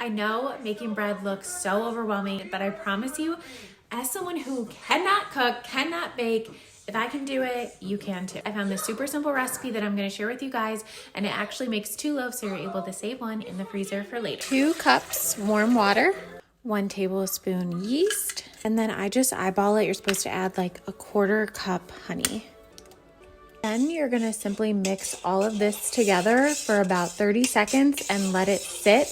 I know making bread looks so overwhelming, but I promise you, as someone who cannot cook, cannot bake, if I can do it, you can too. I found this super simple recipe that I'm gonna share with you guys, and it actually makes 2 loaves, so you're able to save one in the freezer for later. 2 cups warm water, 1 tablespoon yeast, and then I just eyeball it. You're supposed to add like a 1/4 cup honey. Then you're gonna simply mix all of this together for about 30 seconds and let it sit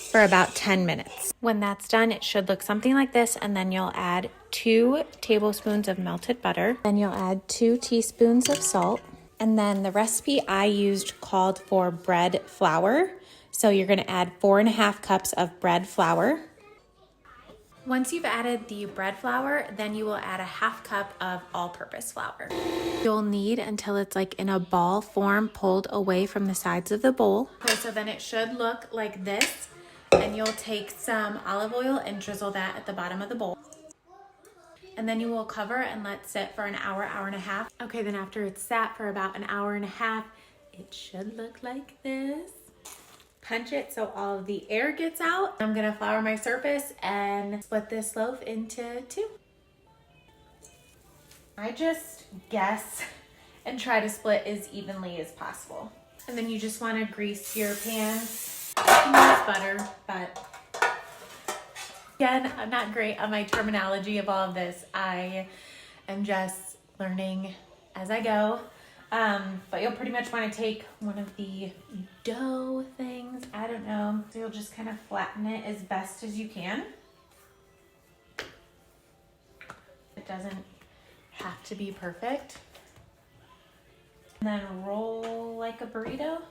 for about 10 minutes. When that's done, it should look something like this, and then you'll add 2 tablespoons of melted butter. Then you'll add 2 teaspoons of salt. And then the recipe I used called for bread flour. So you're gonna add 4.5 cups of bread flour. Once you've added the bread flour, then you will add a 1/2 cup of all-purpose flour. You'll knead until it's like in a ball form pulled away from the sides of the bowl. Okay, so then it should look like this, and you'll take some olive oil and drizzle that at the bottom of the bowl. And then you will cover and let sit for an hour, hour and a half. Okay, then after it's sat for about an hour and a half, it should look like this. Punch it so all of the air gets out. I'm gonna flour my surface and split this loaf into 2. I just guess and try to split as evenly as possible. And then you just wanna grease your pans. You can use butter, but again, I'm not great on my terminology of all of this. I am just learning as I go. But you'll pretty much want to take one of the dough things, I don't know, so you'll just kind of flatten it as best as you can. It doesn't have to be perfect. And then roll like a burrito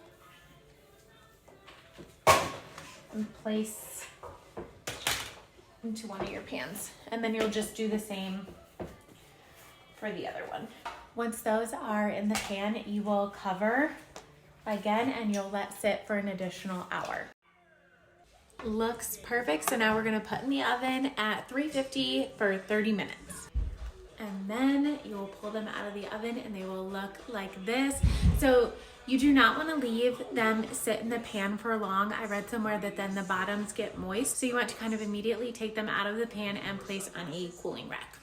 and place into one of your pans. And then you'll just do the same for the other one. Once those are in the pan, you will cover again and you'll let sit for an additional hour. Looks perfect. So now we're gonna put in the oven at 350 for 30 minutes. And then you'll pull them out of the oven and they will look like this. So you do not want to leave them sit in the pan for long. I read somewhere that then the bottoms get moist. So you want to kind of immediately take them out of the pan and place on a cooling rack.